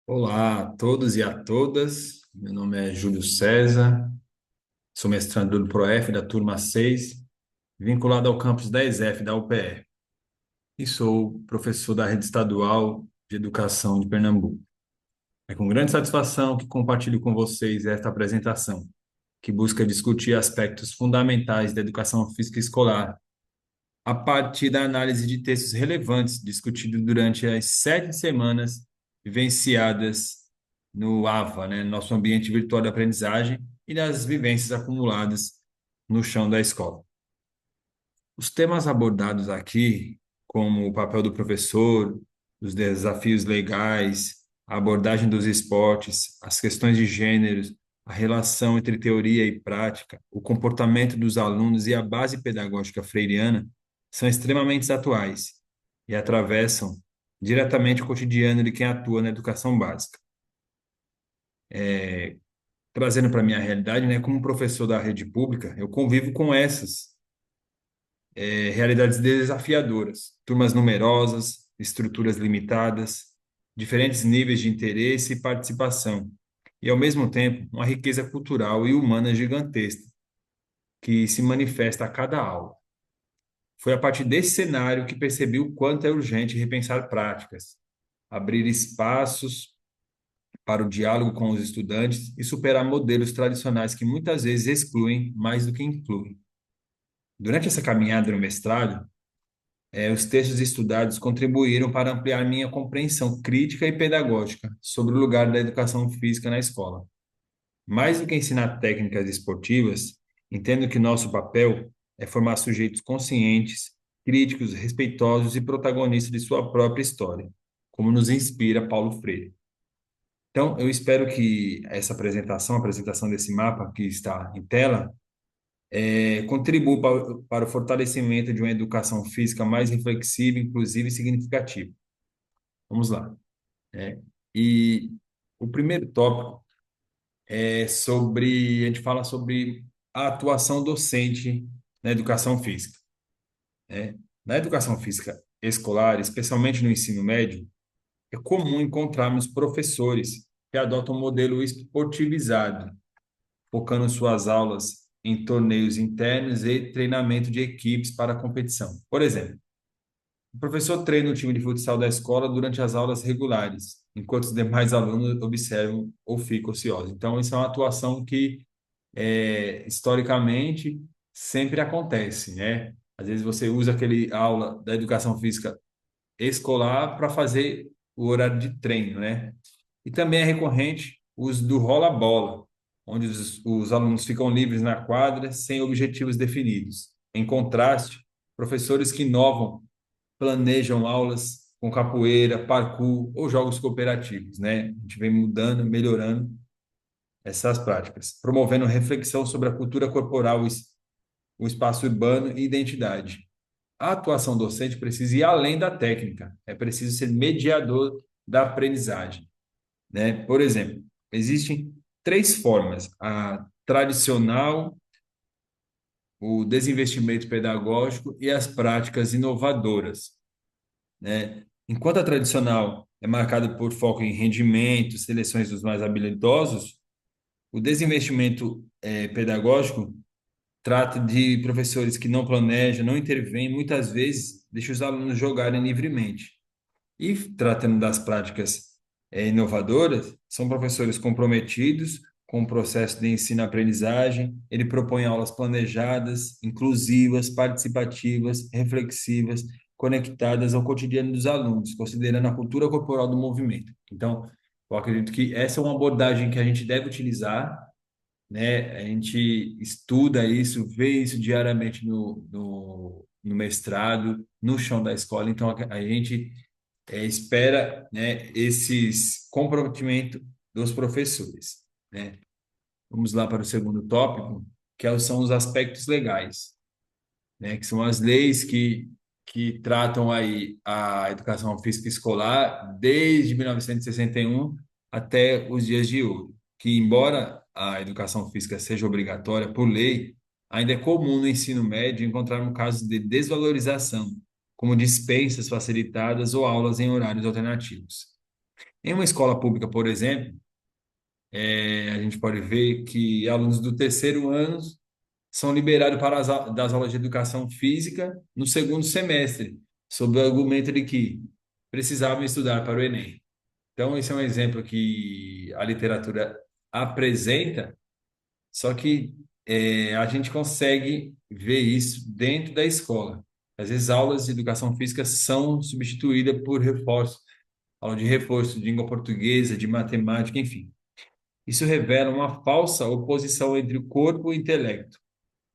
Olá a todos e a todas. Meu nome é Júlio César, sou mestrando do ProF da turma 6, vinculado ao campus 10F da UPE, e sou professor da Rede Estadual de Educação de Pernambuco. É com grande satisfação que compartilho com vocês esta apresentação, que busca discutir aspectos fundamentais da educação física escolar, a partir da análise de textos relevantes discutidos durante as 7 semanas vivenciadas no AVA, né, nosso ambiente virtual de aprendizagem, e das vivências acumuladas no chão da escola. Os temas abordados aqui, como o papel do professor, os desafios legais, a abordagem dos esportes, as questões de gêneros, a relação entre teoria e prática, o comportamento dos alunos e a base pedagógica freiriana, são extremamente atuais e atravessam diretamente o cotidiano de quem atua na educação básica. Trazendo para a minha realidade, né, como professor da rede pública, eu convivo com essas realidades desafiadoras, turmas numerosas, estruturas limitadas, diferentes níveis de interesse e participação, e ao mesmo tempo uma riqueza cultural e humana gigantesca que se manifesta a cada aula. Foi a partir desse cenário que percebi o quanto é urgente repensar práticas, abrir espaços para o diálogo com os estudantes e superar modelos tradicionais que muitas vezes excluem mais do que incluem. Durante essa caminhada no mestrado, os textos estudados contribuíram para ampliar minha compreensão crítica e pedagógica sobre o lugar da educação física na escola. Mais do que ensinar técnicas esportivas, entendo que nosso papel é formar sujeitos conscientes, críticos, respeitosos e protagonistas de sua própria história, como nos inspira Paulo Freire. Então, eu espero que essa apresentação, a apresentação desse mapa que está em tela, contribua para o fortalecimento de uma educação física mais reflexiva, inclusiva e significativa. Vamos lá. É, e o primeiro tópico a gente fala sobre a atuação docente na educação física. Né? Na educação física escolar, especialmente no ensino médio, é comum encontrarmos professores que adotam um modelo esportivizado, focando suas aulas em torneios internos e treinamento de equipes para a competição. Por exemplo, o professor treina o time de futsal da escola durante as aulas regulares, enquanto os demais alunos observam ou ficam ociosos. Então, isso é uma atuação que, historicamente, sempre acontece, né? Às vezes você usa aquele aula da educação física escolar para fazer o horário de treino, né? E também é recorrente o uso do rola-bola, onde os alunos ficam livres na quadra sem objetivos definidos. Em contraste, professores que inovam planejam aulas com capoeira, parkour ou jogos cooperativos, né? A gente vem mudando, melhorando essas práticas, promovendo reflexão sobre a cultura corporal, o espaço urbano e identidade. A atuação docente precisa ir além da técnica, é preciso ser mediador da aprendizagem, né? Por exemplo, existem três formas: a tradicional, o desinvestimento pedagógico e as práticas inovadoras, né? Enquanto a tradicional é marcada por foco em rendimento, seleções dos mais habilidosos, o desinvestimento pedagógico trata de professores que não planejam, não intervêm, muitas vezes deixa os alunos jogarem livremente. E tratando das práticas inovadoras, são professores comprometidos com o processo de ensino-aprendizagem. Ele propõe aulas planejadas, inclusivas, participativas, reflexivas, conectadas ao cotidiano dos alunos, considerando a cultura corporal do movimento. Então, eu acredito que essa é uma abordagem que a gente deve utilizar, né? A gente estuda isso, vê isso diariamente no mestrado, no chão da escola. Então, a gente espera, né, esses comprometimento dos professores, né? Vamos lá para o segundo tópico, são os aspectos legais, né, que são as leis que tratam aí a educação física escolar desde 1961 até os dias de hoje, que embora a educação física seja obrigatória por lei, ainda é comum no ensino médio encontrarmos casos de desvalorização, como dispensas facilitadas ou aulas em horários alternativos. Em uma escola pública, por exemplo, a gente pode ver que alunos do terceiro ano são liberados para das aulas de educação física no segundo semestre, sob o argumento de que precisavam estudar para o Enem. Então, esse é um exemplo que a literatura apresenta, só que a gente consegue ver isso dentro da escola. Às vezes, aulas de educação física são substituídas por reforço, aula de reforço de língua portuguesa, de matemática, enfim. Isso revela uma falsa oposição entre o corpo e o intelecto.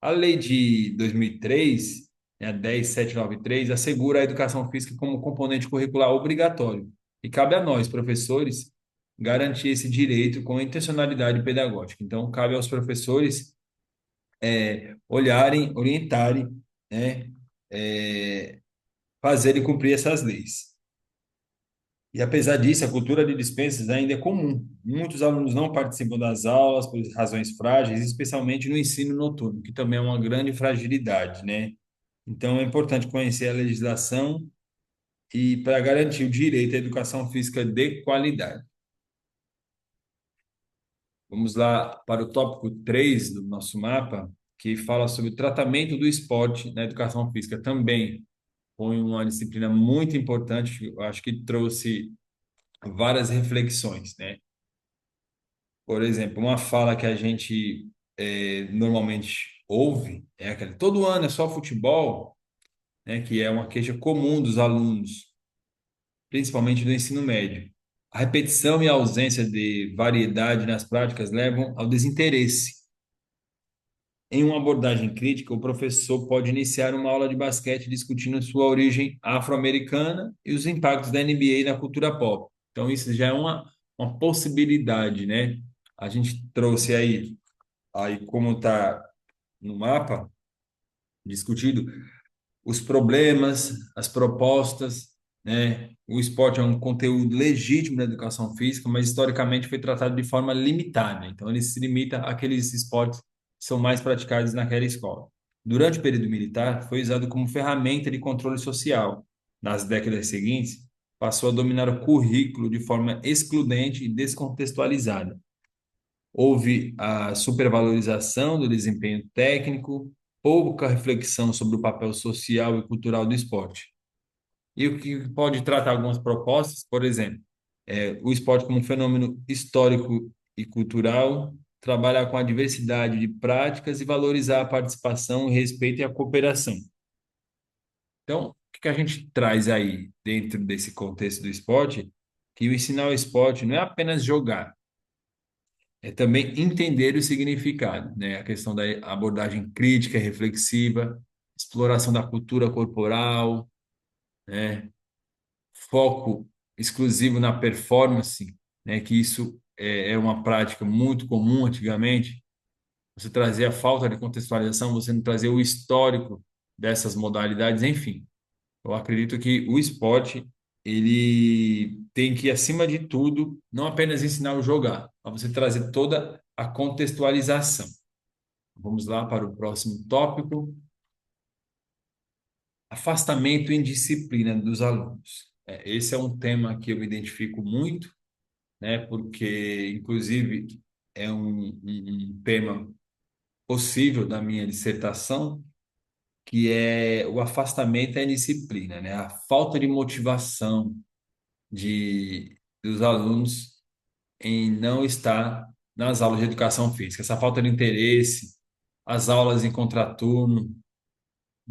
A lei de 2003, né, a 10793, assegura a educação física como componente curricular obrigatório. E cabe a nós, professores, garantir esse direito com intencionalidade pedagógica. Então, cabe aos professores olharem, orientarem, né, é, fazerem cumprir essas leis. E apesar disso, a cultura de dispensas ainda é comum. Muitos alunos não participam das aulas por razões frágeis, especialmente no ensino noturno, que também é uma grande fragilidade, né? Então, é importante conhecer a legislação e para garantir o direito à educação física de qualidade. Vamos lá para o tópico 3 do nosso mapa, que fala sobre o tratamento do esporte na educação física. Também foi uma disciplina muito importante, eu acho que trouxe várias reflexões, né? Por exemplo, uma fala que a gente normalmente ouve é aquela, todo ano é só futebol, né, que é uma queixa comum dos alunos, principalmente do ensino médio. A repetição e a ausência de variedade nas práticas levam ao desinteresse. Em uma abordagem crítica, o professor pode iniciar uma aula de basquete discutindo sua origem afro-americana e os impactos da NBA na cultura pop. Então, isso já é uma possibilidade, né? A gente trouxe aí como está no mapa, discutido os problemas, as propostas, né? O esporte é um conteúdo legítimo da educação física, mas historicamente foi tratado de forma limitada. Então, ele se limita àqueles esportes que são mais praticados naquela escola. Durante o período militar, foi usado como ferramenta de controle social. Nas décadas seguintes, passou a dominar o currículo de forma excludente e descontextualizada. Houve a supervalorização do desempenho técnico, pouca reflexão sobre o papel social e cultural do esporte. E o que pode tratar algumas propostas, por exemplo, o esporte como um fenômeno histórico e cultural, trabalhar com a diversidade de práticas e valorizar a participação, o respeito e a cooperação. Então, o que a gente traz aí dentro desse contexto do esporte? Que o ensinar o esporte não é apenas jogar, é também entender o significado, né? A questão da abordagem crítica, reflexiva, exploração da cultura corporal, né? Foco exclusivo na performance, né? Que isso é uma prática muito comum antigamente. Você trazer a falta de contextualização, você não trazer o histórico dessas modalidades, enfim. Eu acredito que o esporte ele tem que, acima de tudo, não apenas ensinar o jogar, mas você trazer toda a contextualização. Vamos lá para o próximo tópico: afastamento em disciplina dos alunos. Esse é um tema que eu me identifico muito, né? Porque, inclusive, é um tema possível da minha dissertação, que é o afastamento à disciplina, né? A falta de motivação dos alunos em não estar nas aulas de educação física. Essa falta de interesse, as aulas em contraturno,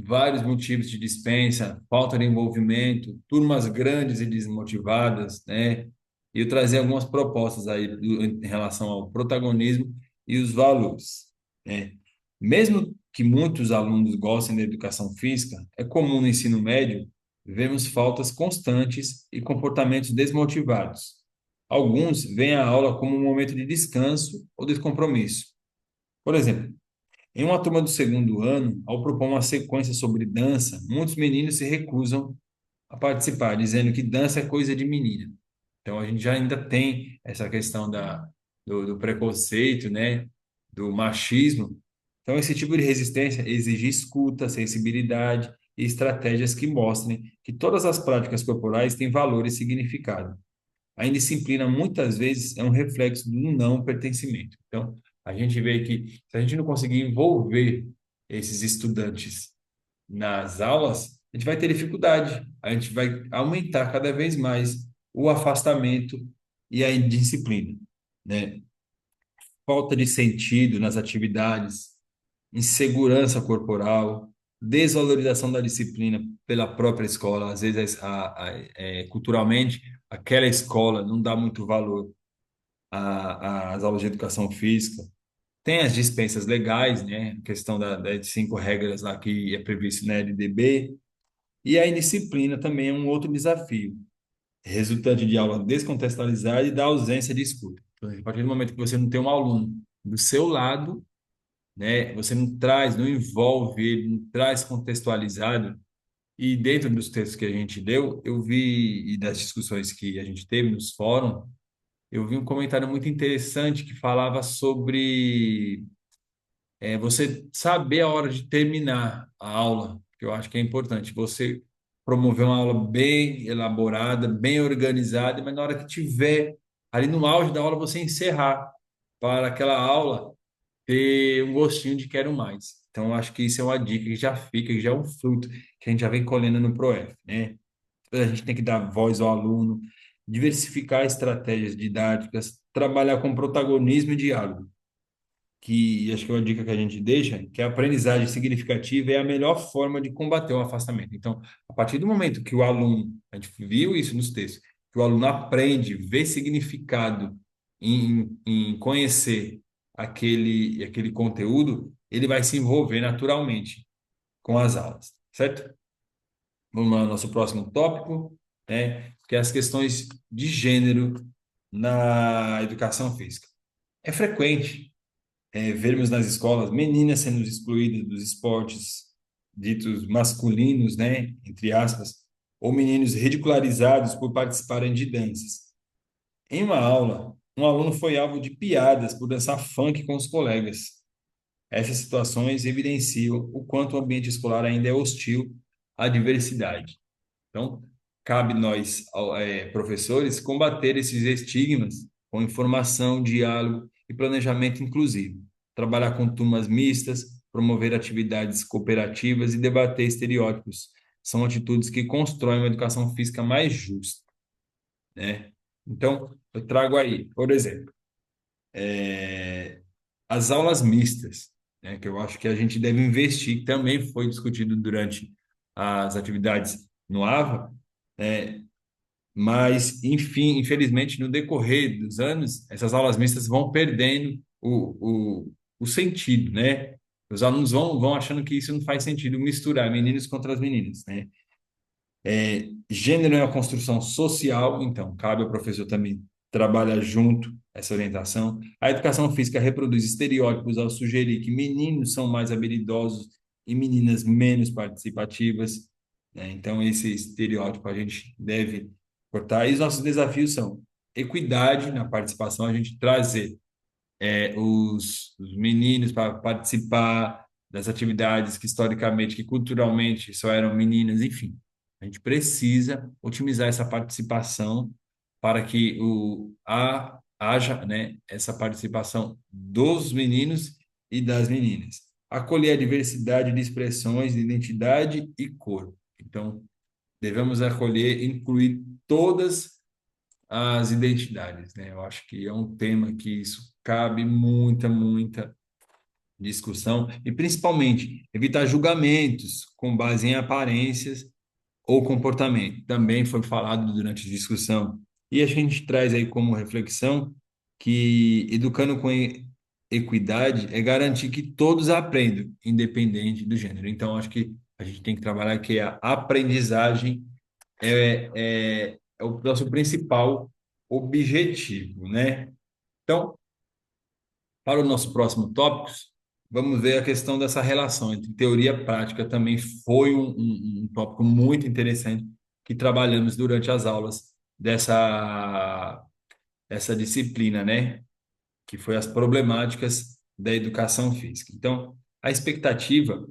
vários motivos de dispensa, falta de envolvimento, turmas grandes e desmotivadas, né? E eu trazer algumas propostas aí em relação ao protagonismo e os valores, né? Mesmo que muitos alunos gostem da educação física, é comum no ensino médio vermos faltas constantes e comportamentos desmotivados. Alguns veem a aula como um momento de descanso ou descompromisso. Por exemplo, em uma turma do segundo ano, ao propor uma sequência sobre dança, muitos meninos se recusam a participar, dizendo que dança é coisa de menina. Então a gente já ainda tem essa questão do preconceito, né, do machismo. Então esse tipo de resistência exige escuta, sensibilidade e estratégias que mostrem que todas as práticas corporais têm valor e significado. a indisciplina muitas vezes é um reflexo do não pertencimento. Então, a gente vê que se a gente não conseguir envolver esses estudantes nas aulas, a gente vai ter dificuldade, a gente vai aumentar cada vez mais o afastamento e a indisciplina, né? Falta de sentido nas atividades, insegurança corporal, desvalorização da disciplina pela própria escola. Às vezes, culturalmente, aquela escola não dá muito valor às aulas de educação física. Tem as dispensas legais, né? A questão das 5 regras lá que é previsto na LDB. E a indisciplina também é um outro desafio, resultante de aula descontextualizada e da ausência de escuta. Então, a partir do momento que você não tem um aluno do seu lado, né? Você não traz, não envolve ele, não traz contextualizado. E dentro dos textos que a gente deu, eu vi, e das discussões que a gente teve nos fóruns, eu vi um comentário muito interessante que falava sobre você saber a hora de terminar a aula, que eu acho que é importante. Você promover uma aula bem elaborada, bem organizada, mas na hora que tiver ali no auge da aula, você encerrar para aquela aula ter um gostinho de quero mais. Então, eu acho que isso é uma dica que já fica, que já é um fruto que a gente já vem colhendo no ProF, né? A gente tem que dar voz ao aluno, diversificar estratégias didáticas, trabalhar com protagonismo e diálogo, que acho que é uma dica que a gente deixa, que a aprendizagem significativa é a melhor forma de combater o afastamento. Então, a partir do momento que o aluno, a gente viu isso nos textos, que o aluno aprende, vê significado em conhecer aquele conteúdo, ele vai se envolver naturalmente com as aulas, certo? Vamos ao nosso próximo tópico, né, que é as questões de gênero na educação física. É frequente vermos nas escolas meninas sendo excluídas dos esportes ditos masculinos, né, entre aspas, ou meninos ridicularizados por participarem de danças. Em uma aula, um aluno foi alvo de piadas por dançar funk com os colegas. Essas situações evidenciam o quanto o ambiente escolar ainda é hostil à diversidade. Então, cabe nós, professores, combater esses estigmas com informação, diálogo e planejamento inclusivo. Trabalhar com turmas mistas, promover atividades cooperativas e debater estereótipos. São atitudes que constroem uma educação física mais justa, né? Então, eu trago aí, por exemplo, as aulas mistas, né, que eu acho que a gente deve investir, que também foi discutido durante as atividades no AVA, né, mas, enfim, infelizmente, no decorrer dos anos, essas aulas mistas vão perdendo o sentido, né? Os alunos vão achando que isso não faz sentido misturar meninos contra as meninas, né? Gênero é uma construção social, então cabe ao professor também trabalhar junto essa orientação. A educação física reproduz estereótipos ao sugerir que meninos são mais habilidosos e meninas menos participativas, né? Então, esse estereótipo a gente deve cortar. E os nossos desafios são equidade na participação, a gente trazer os meninos para participar das atividades que historicamente, que culturalmente só eram meninas, enfim. A gente precisa otimizar essa participação para que haja, né, essa participação dos meninos e das meninas. Acolher a diversidade de expressões, de identidade e cor. Então, devemos acolher, incluir todas as identidades, né? Eu acho que é um tema que isso cabe muita discussão e principalmente evitar julgamentos com base em aparências ou comportamento. Também foi falado durante a discussão. E a gente traz aí como reflexão que educando com equidade é garantir que todos aprendam, independente do gênero. Então, acho que a gente tem que trabalhar que a aprendizagem é o nosso principal objetivo, né? Então, para o nosso próximo tópico, vamos ver a questão dessa relação entre teoria e prática. Também foi um tópico muito interessante que trabalhamos durante as aulas dessa disciplina, né? Que foi as problemáticas da educação física. Então, a expectativa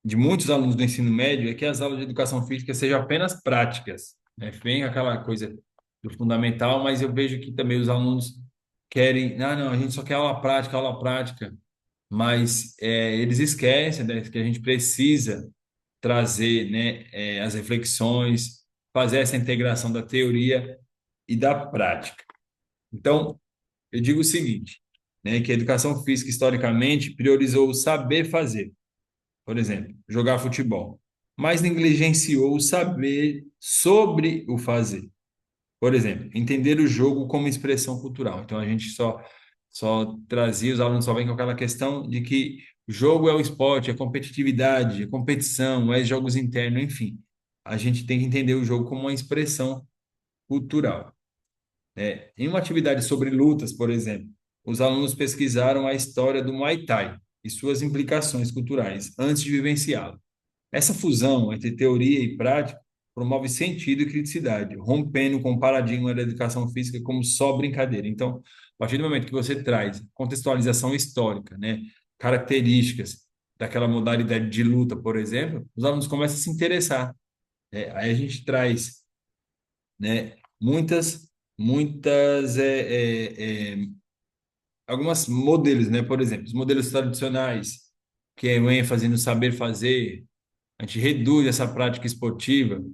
de muitos alunos do ensino médio é que as aulas de educação física sejam apenas práticas, né? Vem aquela coisa do fundamental, mas eu vejo que também os alunos querem, ah, não, a gente só quer aula prática, mas eles esquecem, né, que a gente precisa trazer, né, as reflexões, fazer essa integração da teoria e da prática. Então, eu digo o seguinte, né, que a educação física historicamente priorizou o saber fazer, por exemplo, jogar futebol, mas negligenciou o saber sobre o fazer. Por exemplo, entender o jogo como expressão cultural. Então, a gente só trazia, os alunos só vêm com aquela questão de que o jogo é o esporte, é competitividade, é competição, é jogos internos, enfim. A gente tem que entender o jogo como uma expressão cultural. Em uma atividade sobre lutas, por exemplo, os alunos pesquisaram a história do Muay Thai e suas implicações culturais antes de vivenciá-lo. Essa fusão entre teoria e prática promove sentido e criticidade, rompendo com o paradigma da educação física como só brincadeira. Então, a partir do momento que você traz contextualização histórica, né, características daquela modalidade de luta, por exemplo, os alunos começam a se interessar. Aí a gente traz, né, muitas, algumas modelos, né? Por exemplo, os modelos tradicionais, que é o ênfase no saber fazer, a gente reduz essa prática esportiva.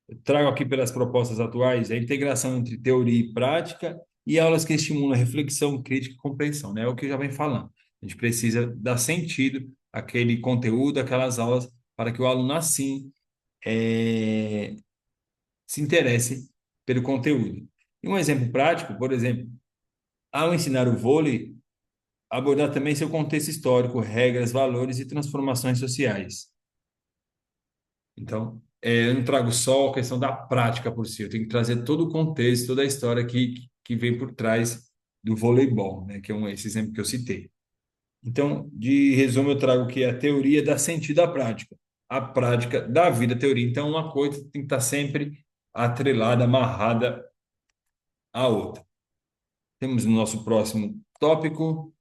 Eu trago aqui pelas propostas atuais a integração entre teoria e prática e aulas que estimulam reflexão, crítica e compreensão, né? É o que eu já venho falando. A gente precisa dar sentido àquele conteúdo, àquelas aulas, para que o aluno, assim, se interesse pelo conteúdo. E um exemplo prático, por exemplo, ao ensinar o vôlei, abordar também seu contexto histórico, regras, valores e transformações sociais. Então, eu não trago só a questão da prática por si, eu tenho que trazer todo o contexto, toda a história que vem por trás do voleibol, né, que é esse exemplo que eu citei. Então, de resumo, eu trago que a teoria dá sentido à prática, a prática dá vida à teoria. Então, uma coisa tem que estar sempre atrelada, amarrada à outra. Temos o nosso próximo tópico,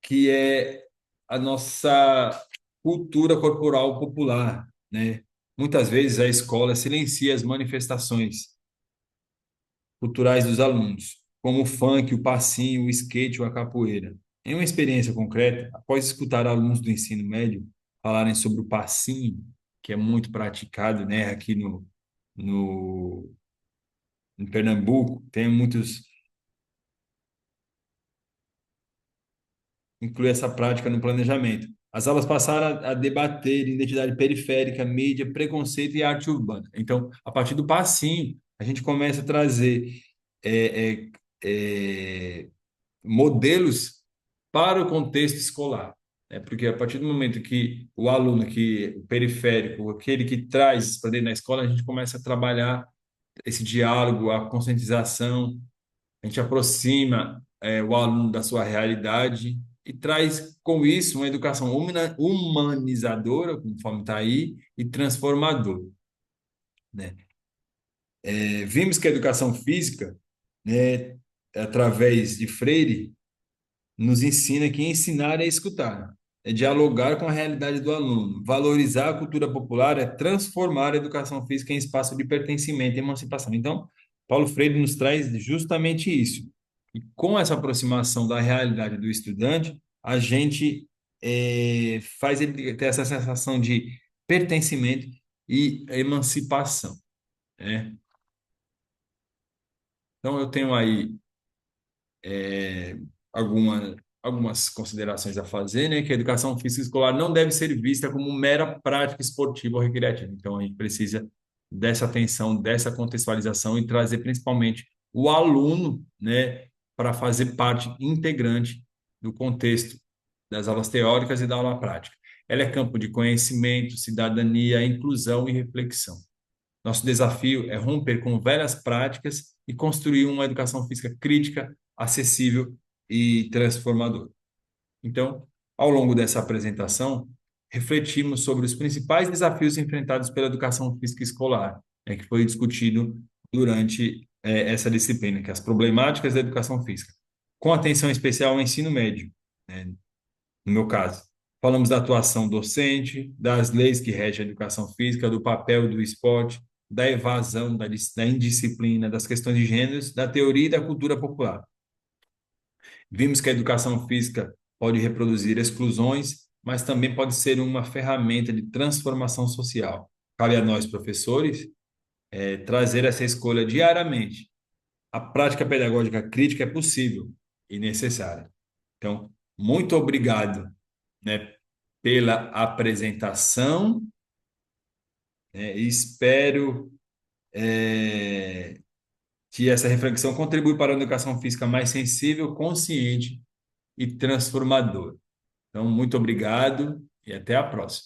que é a nossa cultura corporal popular, né? Muitas vezes a escola silencia as manifestações culturais dos alunos, como o funk, o passinho, o skate ou a capoeira. Em uma experiência concreta, após escutar alunos do ensino médio falarem sobre o passinho, que é muito praticado, né, aqui no, em Pernambuco, tem muitos inclui essa prática no planejamento. As aulas passaram a debater identidade periférica, mídia, preconceito e arte urbana. Então, a partir do passinho, a gente começa a trazer é, é, é, modelos para o contexto escolar. Porque a partir do momento que o aluno, que o periférico, aquele que traz isso para dentro da escola, a gente começa a trabalhar esse diálogo, a conscientização, a gente aproxima o aluno da sua realidade e traz com isso uma educação humanizadora, conforme está aí, e transformadora, né? Vimos que a educação física, né, através de Freire, nos ensina que ensinar é escutar, é dialogar com a realidade do aluno. Valorizar a cultura popular é transformar a educação física em espaço de pertencimento e emancipação. Então, Paulo Freire nos traz justamente isso. E com essa aproximação da realidade do estudante, a gente faz ele ter essa sensação de pertencimento e emancipação, né? Então, eu tenho aí algumas considerações a fazer, né? Que a educação física escolar não deve ser vista como mera prática esportiva ou recreativa. Então, a gente precisa dessa atenção, dessa contextualização e trazer principalmente o aluno, né, para fazer parte integrante do contexto das aulas teóricas e da aula prática. Ela é campo de conhecimento, cidadania, inclusão e reflexão. Nosso desafio é romper com velhas práticas e construir uma educação física crítica, acessível e transformadora. Então, ao longo dessa apresentação, refletimos sobre os principais desafios enfrentados pela educação física escolar, que foi discutido durante essa disciplina, que é as problemáticas da educação física, com atenção especial ao ensino médio, né, no meu caso. Falamos da atuação docente, das leis que regem a educação física, do papel do esporte, da evasão, da indisciplina, das questões de gêneros, da teoria e da cultura popular. Vimos que a educação física pode reproduzir exclusões, mas também pode ser uma ferramenta de transformação social. Cabe a nós, professores, trazer essa escolha diariamente. A prática pedagógica crítica é possível e necessária. Então, muito obrigado, né, pela apresentação, né, e espero que essa reflexão contribui para uma educação física mais sensível, consciente e transformadora. Então, muito obrigado e até a próxima.